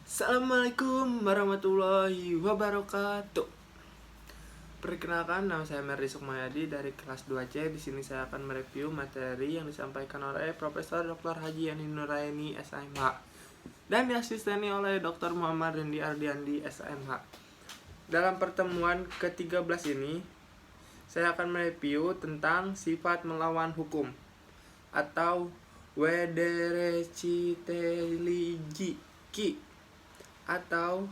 Assalamualaikum warahmatullahi wabarakatuh. Perkenalkan, nama saya Merdi Sukmayadi dari kelas 2C. Di sini saya akan mereview materi yang disampaikan oleh Profesor Dr. Haji Yani Nuraini SMH dan diasisteni oleh Dr. Muhammad Rendi Ardiandi SMH. Dalam pertemuan ke-13 ini, saya akan mereview tentang sifat melawan hukum atau wedereciteligi atau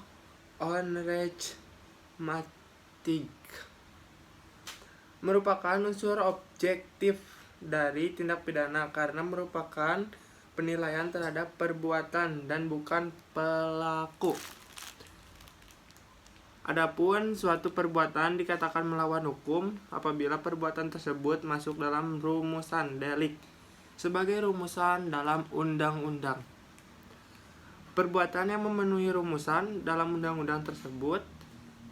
onrechtmatig, merupakan unsur objektif dari tindak pidana karena merupakan penilaian terhadap perbuatan dan bukan pelaku. Adapun suatu perbuatan dikatakan melawan hukum apabila perbuatan tersebut masuk dalam rumusan delik sebagai rumusan dalam undang-undang. Perbuatan yang memenuhi rumusan dalam undang-undang tersebut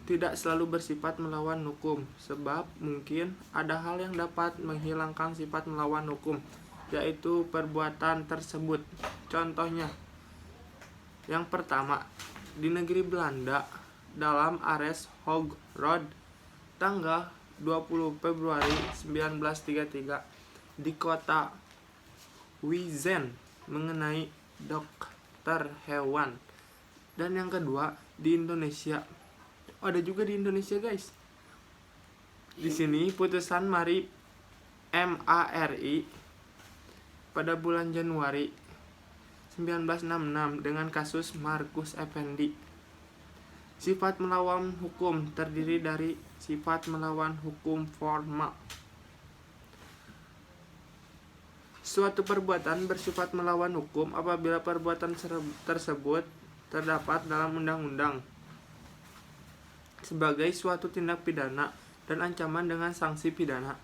tidak selalu bersifat melawan hukum, sebab mungkin ada hal yang dapat menghilangkan sifat melawan hukum, yaitu perbuatan tersebut. Contohnya, yang pertama, di negeri Belanda, dalam Arrest Hoog Road, tanggal 20 Februari 1933, di kota Wijchen mengenai dokter hewan. Dan yang kedua, di Indonesia. Ada juga di Indonesia, guys. Di sini putusan MARI pada bulan Januari 1966 dengan kasus Markus Effendi. Sifat melawan hukum terdiri dari sifat melawan hukum formal. Suatu perbuatan bersifat melawan hukum apabila perbuatan tersebut terdapat dalam undang-undang sebagai suatu tindak pidana dan ancaman dengan sanksi pidana.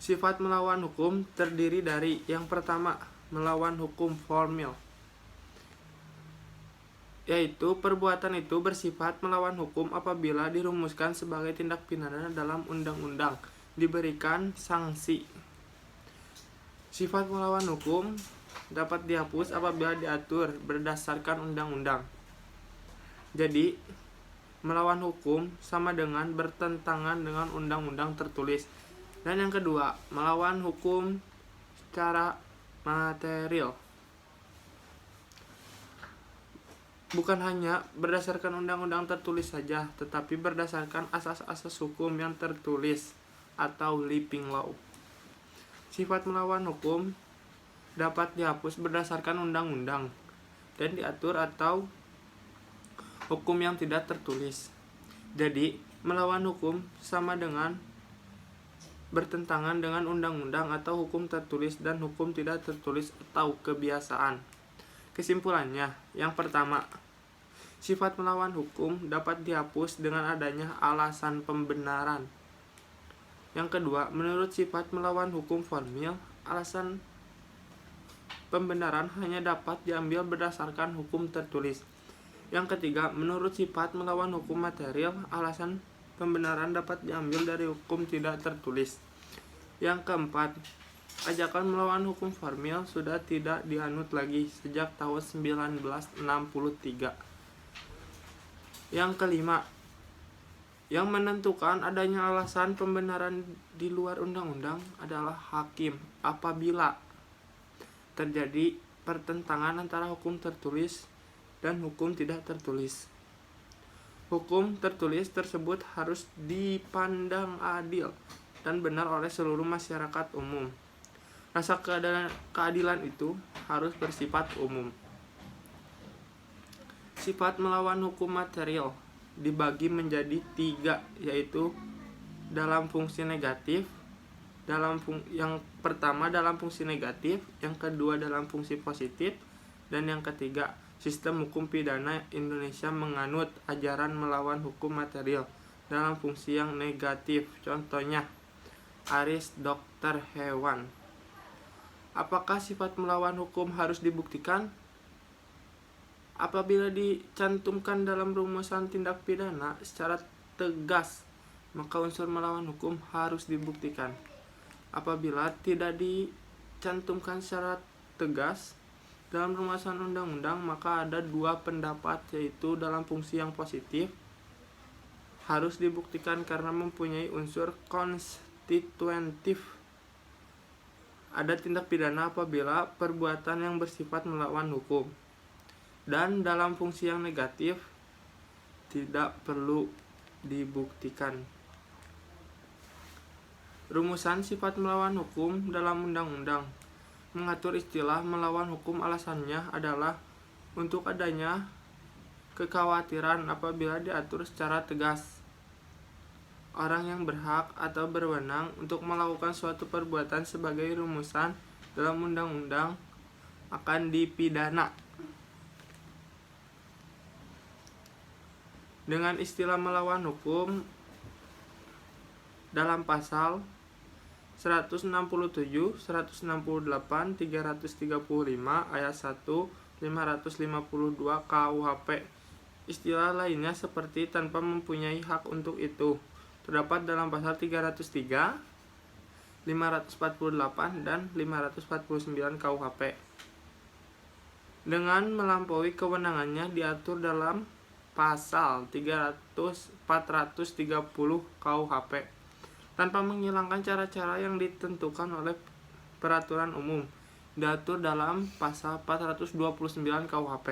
Sifat melawan hukum terdiri dari yang pertama, melawan hukum formil, yaitu perbuatan itu bersifat melawan hukum apabila dirumuskan sebagai tindak pidana dalam undang-undang, diberikan sanksi. Sifat melawan hukum dapat dihapus apabila diatur berdasarkan undang-undang. Jadi, melawan hukum sama dengan bertentangan dengan undang-undang tertulis. Dan yang kedua, melawan hukum secara material. Bukan hanya berdasarkan undang-undang tertulis saja, tetapi berdasarkan asas-asas hukum yang tertulis atau living law. Sifat melawan hukum dapat dihapus berdasarkan undang-undang dan diatur atau hukum yang tidak tertulis. Jadi, melawan hukum sama dengan bertentangan dengan undang-undang atau hukum tertulis dan hukum tidak tertulis atau kebiasaan. Kesimpulannya, yang pertama, sifat melawan hukum dapat dihapus dengan adanya alasan pembenaran. Yang kedua, menurut sifat melawan hukum formil, alasan pembenaran hanya dapat diambil berdasarkan hukum tertulis. Yang ketiga, menurut sifat melawan hukum material, alasan pembenaran dapat diambil dari hukum tidak tertulis. Yang keempat, ajakan melawan hukum formil sudah tidak dianut lagi sejak tahun 1963. Yang kelima, yang menentukan adanya alasan pembenaran di luar undang-undang adalah hakim apabila terjadi pertentangan antara hukum tertulis dan hukum tidak tertulis. Hukum tertulis tersebut harus dipandang adil dan benar oleh seluruh masyarakat umum. Rasa keadilan itu harus bersifat umum. Sifat melawan hukum material dibagi menjadi 3, yaitu dalam fungsi negatif, yang pertama dalam fungsi negatif, yang kedua dalam fungsi positif, dan yang ketiga, sistem hukum pidana Indonesia menganut ajaran melawan hukum material dalam fungsi yang negatif. Contohnya, Arrest dokter hewan. Apakah sifat melawan hukum harus dibuktikan? Apabila dicantumkan dalam rumusan tindak pidana secara tegas, maka unsur melawan hukum harus dibuktikan. Apabila tidak dicantumkan secara tegas, Dalam rumusan undang-undang maka ada dua pendapat, yaitu dalam fungsi yang positif harus dibuktikan karena mempunyai unsur konstitutif. Ada tindak pidana apabila perbuatan yang bersifat melawan hukum. Dan dalam fungsi yang negatif tidak perlu dibuktikan. Rumusan sifat melawan hukum dalam undang-undang mengatur istilah melawan hukum. Alasannya adalah untuk adanya kekhawatiran apabila diatur secara tegas, orang yang berhak atau berwenang untuk melakukan suatu perbuatan sebagai rumusan dalam undang-undang akan dipidana. Dengan istilah melawan hukum dalam pasal 167, 168, 335 ayat 1, 552 KUHP. Istilah lainnya seperti tanpa mempunyai hak untuk itu terdapat dalam pasal 303, 548, dan 549 KUHP. Dengan melampaui kewenangannya diatur dalam pasal 430 KUHP tanpa menghilangkan cara-cara yang ditentukan oleh peraturan umum diatur dalam pasal 429 KUHP.